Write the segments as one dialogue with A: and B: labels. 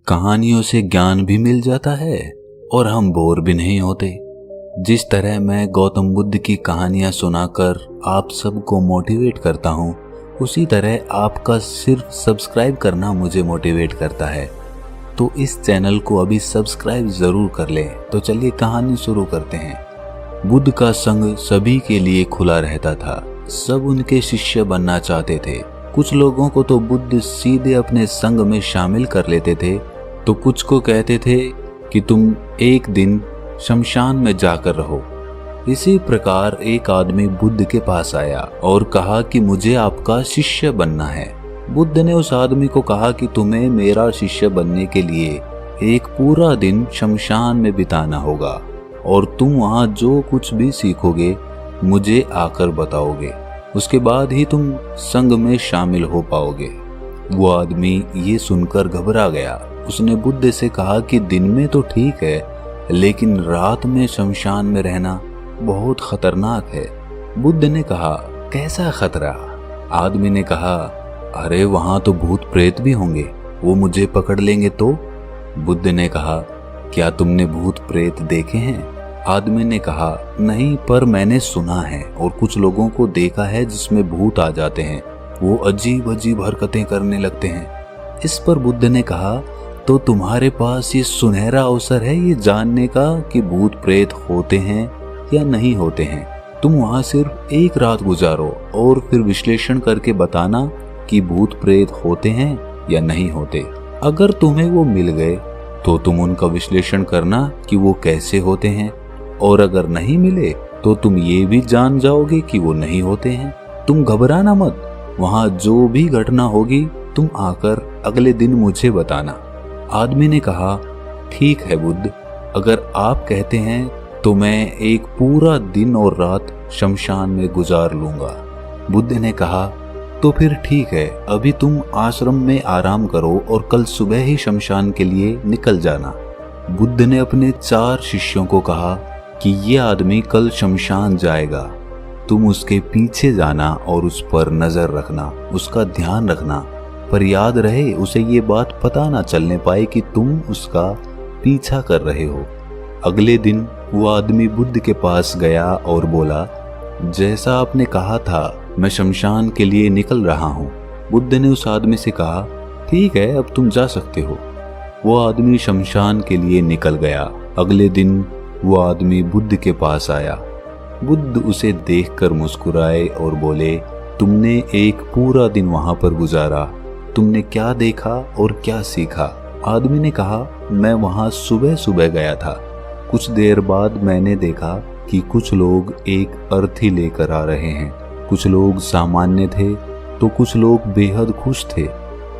A: कहानियों से ज्ञान भी मिल जाता है और हम बोर भी नहीं होते। जिस तरह मैं गौतम बुद्ध की कहानियां सुनाकर आप सबको मोटिवेट करता हूँ, उसी तरह आपका सिर्फ सब्सक्राइब करना मुझे मोटिवेट करता है। तो इस चैनल को अभी सब्सक्राइब जरूर कर लें। तो चलिए कहानी शुरू करते हैं। बुद्ध का संग सभी के लिए खुला रहता था। सब उनके शिष्य बनना चाहते थे। कुछ लोगों को तो बुद्ध सीधे अपने संग में शामिल कर लेते थे, तो कुछ को कहते थे कि तुम एक दिन शमशान में जाकर रहो। इसी प्रकार एक आदमी बुद्ध के पास आया और कहा कि मुझे आपका शिष्य बनना है। बुद्ध ने उस आदमी को कहा कि तुम्हें मेरा शिष्य बनने के लिए एक पूरा दिन शमशान में बिताना होगा और तुम वहां जो कुछ भी सीखोगे मुझे आकर बताओगे। उसके बाद ही तुम संग में शामिल हो पाओगे। वो आदमी ये सुनकर घबरा गया। उसने बुद्ध से कहा कि दिन में तो ठीक है, लेकिन रात में शमशान में रहना बहुत खतरनाक है। बुद्ध ने कहा, कैसा खतरा? आदमी ने कहा, अरे वहां तो भूत प्रेत भी होंगे, वो मुझे पकड़ लेंगे तो? बुद्ध ने कहा, क्या तुमने भूत प्रेत देखे हैं? आदमी ने कहा, नहीं, पर मैंने सुना है और कुछ लोगों को देखा है जिसमें भूत आ जाते हैं, वो अजीब अजीब हरकतें करने लगते हैं। इस पर बुद्ध ने कहा, तो तुम्हारे पास ये सुनहरा अवसर है ये जानने का कि भूत प्रेत होते हैं या नहीं होते हैं। तुम वहां सिर्फ एक रात गुजारो और फिर विश्लेषण करके बताना कि भूत प्रेत होते हैं या नहीं होते। अगर तुम्हें वो मिल गए तो तुम उनका विश्लेषण करना कि वो कैसे होते हैं, और अगर नहीं मिले तो तुम ये भी जान जाओगे कि वो नहीं होते हैं। तुम घबराना मत, वहां जो भी घटना होगी तुम आकर अगले दिन मुझे बताना। आदमी ने कहा, ठीक है बुद्ध, अगर आप कहते हैं तो मैं एक पूरा दिन और रात शमशान में गुजार लूंगा। बुद्ध ने कहा, तो फिर ठीक है, अभी तुम आश्रम में आराम करो और कल सुबह ही शमशान के लिए निकल जाना। बुद्ध ने अपने 4 शिष्यों को कहा कि ये आदमी कल शमशान जाएगा, तुम उसके पीछे जाना और उस पर नजर रखना, उसका ध्यान रखना, पर याद रहे उसे ये बात पता ना चलने पाए कि तुम उसका पीछा कर रहे हो। अगले दिन वो आदमी बुद्ध के पास गया और बोला, जैसा आपने कहा था मैं शमशान के लिए निकल रहा हूँ। बुद्ध ने उस आदमी से कहा, ठीक है, अब तुम जा सकते हो। वो आदमी शमशान के लिए निकल गया। अगले दिन वो आदमी बुद्ध के पास आया। बुद्ध उसे देखकर मुस्कुराए और बोले, तुमने एक पूरा दिन वहां पर गुजारा, तुमने क्या देखा और क्या सीखा? आदमी ने कहा, मैं वहां सुबह सुबह गया था। कुछ देर बाद मैंने देखा कि कुछ लोग एक अर्थी लेकर आ रहे हैं। कुछ लोग सामान्य थे तो कुछ लोग बेहद खुश थे।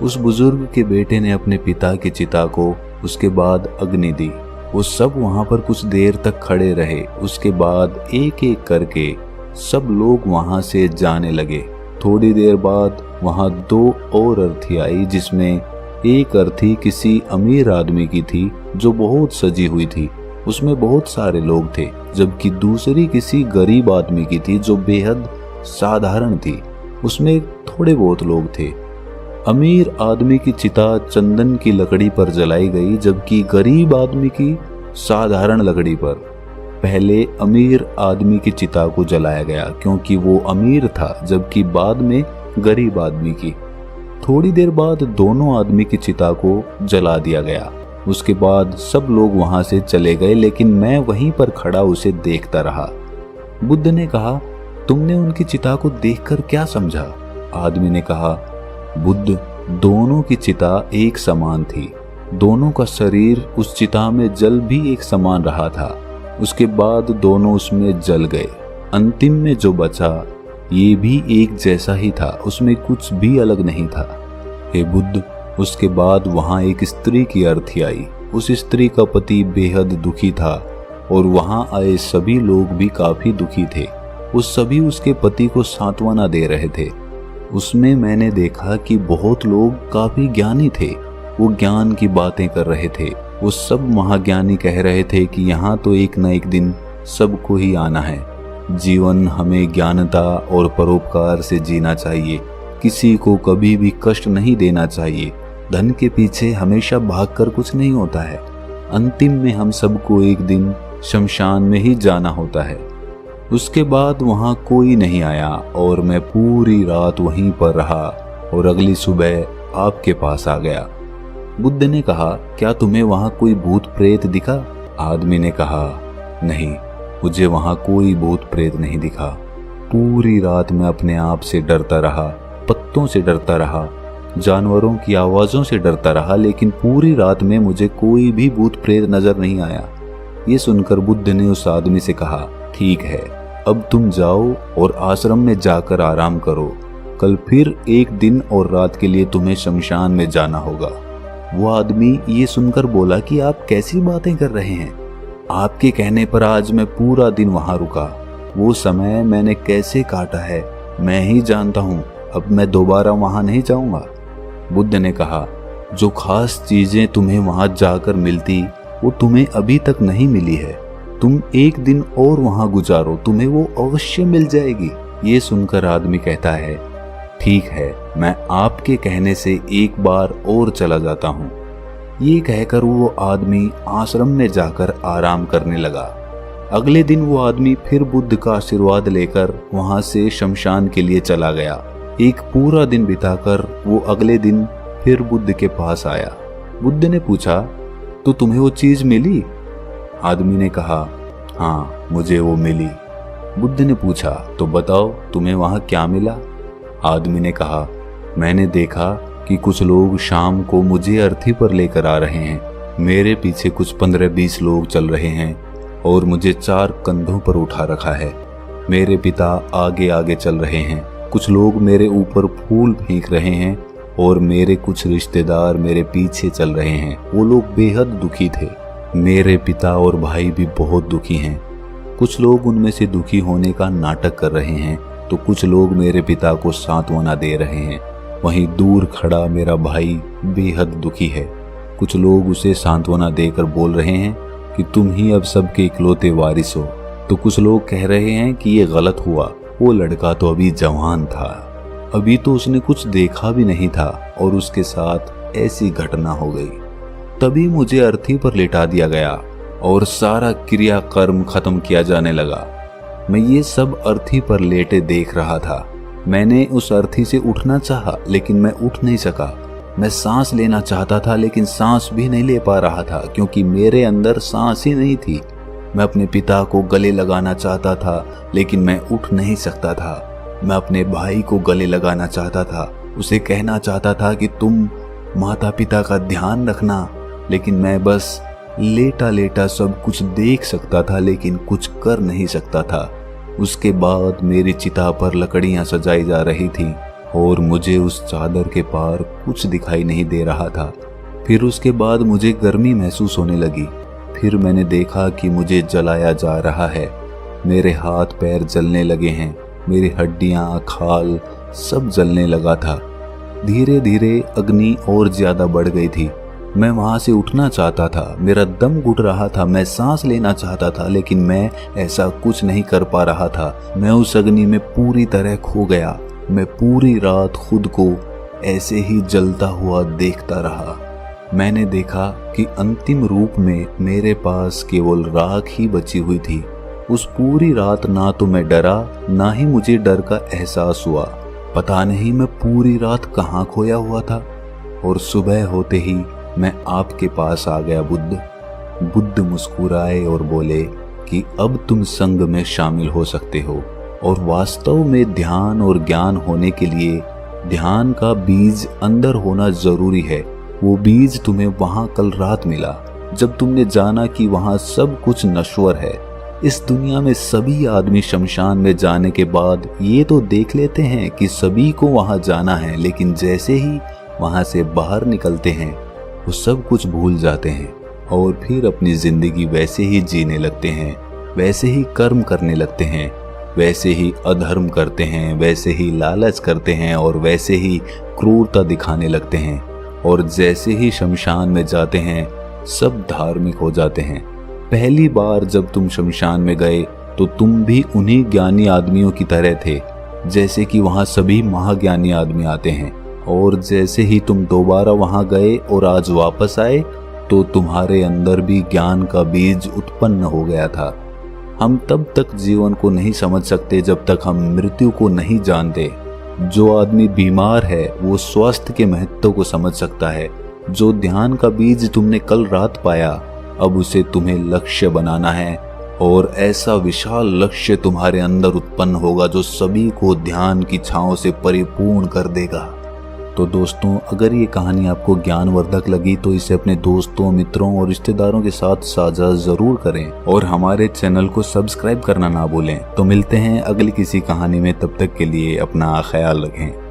A: उस बुजुर्ग के बेटे ने अपने पिता की चिता को उसके बाद अग्नि दी। वो सब वहां पर कुछ देर तक खड़े रहे। उसके बाद एक एक करके सब लोग वहां से जाने लगे। थोड़ी देर बाद वहां 2 और अर्थी आई, जिसमें एक अर्थी किसी अमीर आदमी की थी जो बहुत सजी हुई थी, उसमें बहुत सारे लोग थे, जबकि दूसरी किसी गरीब आदमी की थी जो बेहद साधारण थी, उसमें थोड़े बहुत लोग थे। अमीर आदमी की चिता चंदन की लकड़ी पर जलाई गई, जबकि गरीब आदमी की साधारण लकड़ी पर। पहले अमीर आदमी की चिता को जलाया गया क्योंकि वो अमीर था, जबकि बाद में गरीब आदमी की। थोड़ी देर बाद दोनों आदमी की चिता को जला दिया गया। उसके बाद सब लोग वहां से चले गए, लेकिन मैं वहीं पर खड़ा उसे देखता रहा। बुद्ध ने कहा, तुमने उनकी चिता को देखकर क्या समझा? आदमी ने कहा, बुद्ध, दोनों की चिता एक समान थी। दोनों का शरीर उस चिता में जल भी एक समान रहा था। उसके बाद दोनों उसमें जल गए। अंतिम में जो बचा ये भी एक जैसा ही था, उसमें कुछ भी अलग नहीं था। हे बुद्ध, उसके बाद वहां एक स्त्री की अर्थी आई। उस स्त्री का पति बेहद दुखी था और वहां आए सभी लोग भी काफी दुखी थे। वो सभी उसके पति को सांत्वना दे रहे थे। उसमें मैंने देखा कि बहुत लोग काफी ज्ञानी थे। वो ज्ञान की बातें कर रहे थे। वो सब महाज्ञानी कह रहे थे कि यहाँ तो एक न एक दिन सबको ही आना है। जीवन हमें ज्ञानता और परोपकार से जीना चाहिए। किसी को कभी भी कष्ट नहीं देना चाहिए। धन के पीछे हमेशा भागकर कुछ नहीं होता है। अंतिम में हम सबको एक दिन शमशान में ही जाना होता है। उसके बाद वहां कोई नहीं आया और मैं पूरी रात वहीं पर रहा और अगली सुबह आपके पास आ गया। बुद्ध ने कहा, क्या तुम्हें वहां कोई भूत प्रेत दिखा? आदमी ने कहा, नहीं, मुझे वहां कोई भूत प्रेत नहीं दिखा। पूरी रात मैं अपने आप से डरता रहा, पत्तों से डरता रहा, जानवरों की आवाज़ों से डरता रहा, लेकिन पूरी रात में मुझे कोई भी भूत प्रेत नजर नहीं आया। ये सुनकर बुद्ध ने उस आदमी से कहा, ठीक है, अब तुम जाओ और आश्रम में जाकर आराम करो। कल फिर एक दिन और रात के लिए तुम्हें शमशान में जाना होगा। वो आदमी ये सुनकर बोला कि आप कैसी बातें कर रहे हैं? आपके कहने पर आज मैं पूरा दिन वहां रुका। वो समय मैंने कैसे काटा है मैं ही जानता हूँ। अब मैं दोबारा वहां नहीं जाऊंगा। बुद्ध ने कहा, जो खास चीजें तुम्हें वहां जाकर मिलती वो तुम्हें अभी तक नहीं मिली है। तुम एक दिन और वहां गुजारो, तुम्हें वो अवश्य मिल जाएगी। ये सुनकर आदमी कहता है, ठीक है, मैं आपके कहने से एक बार और चला जाता हूँ। ये कहकर वो आदमी आश्रम में जाकर आराम करने लगा। अगले दिन वो आदमी फिर बुद्ध का आशीर्वाद लेकर वहां से शमशान के लिए चला गया। एक पूरा दिन बिताकर वो अगले दिन फिर बुद्ध के पास आया। बुद्ध ने पूछा, तो तुम्हें वो चीज मिली? आदमी ने कहा, हाँ, मुझे वो मिली। बुद्ध ने पूछा, तो बताओ तुम्हें वहां क्या मिला? आदमी ने कहा, मैंने देखा कि कुछ लोग शाम को मुझे अर्थी पर लेकर आ रहे हैं। मेरे पीछे कुछ 15-20 लोग चल रहे हैं और मुझे 4 कंधों पर उठा रखा है। मेरे पिता आगे आगे चल रहे हैं। कुछ लोग मेरे ऊपर फूल फेंक रहे हैं और मेरे कुछ रिश्तेदार मेरे पीछे चल रहे हैं। वो लोग बेहद दुखी थे। मेरे पिता और भाई भी बहुत दुखी हैं। कुछ लोग उनमें से दुखी होने का नाटक कर रहे हैं तो कुछ लोग मेरे पिता को सांत्वना दे रहे हैं। वहीं दूर खड़ा मेरा भाई बेहद दुखी है। कुछ लोग उसे सांत्वना देकर बोल रहे हैं कि तुम ही अब सबके इकलौते वारिस हो, तो कुछ लोग कह रहे हैं कि ये गलत हुआ। वो लड़का तो अभी जवान था, अभी तो उसने कुछ देखा भी नहीं था और उसके साथ ऐसी घटना हो गई। तभी मुझे अर्थी पर लिटा दिया गया और सारा क्रियाकर्म खत्म किया जाने लगा। मैं ये सब अर्थी पर लेटे देख रहा था। मैंने उस अर्थी से उठना चाहा लेकिन मैं उठ नहीं सका। मैं सांस लेना चाहता था लेकिन सांस भी नहीं ले पा रहा था क्योंकि मेरे अंदर सांस ही नहीं थी। मैं अपने पिता को गले लगाना चाहता था लेकिन मैं उठ नहीं सकता था। मैं अपने भाई को गले लगाना चाहता था, उसे कहना चाहता था कि तुम माता पिता का ध्यान रखना, लेकिन मैं बस लेटा लेटा सब कुछ देख सकता था लेकिन कुछ कर नहीं सकता था। उसके बाद मेरी चिता पर लकड़ियां सजाई जा रही थी और मुझे उस चादर के पार कुछ दिखाई नहीं दे रहा था। फिर उसके बाद मुझे गर्मी महसूस होने लगी। फिर मैंने देखा कि मुझे जलाया जा रहा है। मेरे हाथ पैर जलने लगे हैं, मेरी हड्डियां, खाल सब जलने लगा था। धीरे धीरे अग्नि और ज्यादा बढ़ गई थी। मैं वहां से उठना चाहता था, मेरा दम घुट रहा था, मैं सांस लेना चाहता था लेकिन मैं ऐसा कुछ नहीं कर पा रहा था। मैं उस अग्नि में पूरी तरह खो गया। मैं पूरी रात खुद को ऐसे ही जलता हुआ देखता रहा। मैंने देखा कि अंतिम रूप में मेरे पास केवल राख ही बची हुई थी। उस पूरी रात ना तो मैं डरा ना ही मुझे डर का एहसास हुआ। पता नहीं मैं पूरी रात कहाँ खोया हुआ था। और सुबह होते ही मैं आपके पास आ गया बुद्ध। बुद्ध मुस्कुराए और बोले कि अब तुम संघ में शामिल हो सकते हो और वास्तव में ध्यान और ज्ञान होने के लिए ध्यान का बीज अंदर होना जरूरी है। वो बीज तुम्हें वहां कल रात मिला जब तुमने जाना कि वहां सब कुछ नश्वर है। इस दुनिया में सभी आदमी शमशान में जाने के बाद ये तो देख लेते हैं कि सभी को वहां जाना है, लेकिन जैसे ही वहां से बाहर निकलते हैं वो सब कुछ भूल जाते हैं और फिर अपनी जिंदगी वैसे ही जीने लगते हैं, वैसे ही कर्म करने लगते हैं, वैसे ही अधर्म करते हैं, वैसे ही लालच करते हैं और वैसे ही क्रूरता दिखाने लगते हैं। और जैसे ही शमशान में जाते हैं सब धार्मिक हो जाते हैं। पहली बार जब तुम शमशान में गए तो तुम भी उन्हीं ज्ञानी आदमियों की तरह थे, जैसे कि वहां सभी महाज्ञानी आदमी आते हैं और जैसे ही तुम दोबारा वहां गए और आज वापस आए तो तुम्हारे अंदर भी ज्ञान का बीज उत्पन्न हो गया था। हम तब तक जीवन को नहीं समझ सकते जब तक हम मृत्यु को नहीं जानते। जो आदमी बीमार है वो स्वास्थ्य के महत्व को समझ सकता है। जो ध्यान का बीज तुमने कल रात पाया, अब उसे तुम्हें लक्ष्य बनाना है और ऐसा विशाल लक्ष्य तुम्हारे अंदर उत्पन्न होगा जो सभी को ध्यान की छांव से परिपूर्ण कर देगा। तो दोस्तों, अगर ये कहानी आपको ज्ञानवर्धक लगी तो इसे अपने दोस्तों, मित्रों और रिश्तेदारों के साथ साझा जरूर करें और हमारे चैनल को सब्सक्राइब करना ना भूलें। तो मिलते हैं अगली किसी कहानी में, तब तक के लिए अपना ख्याल रखें।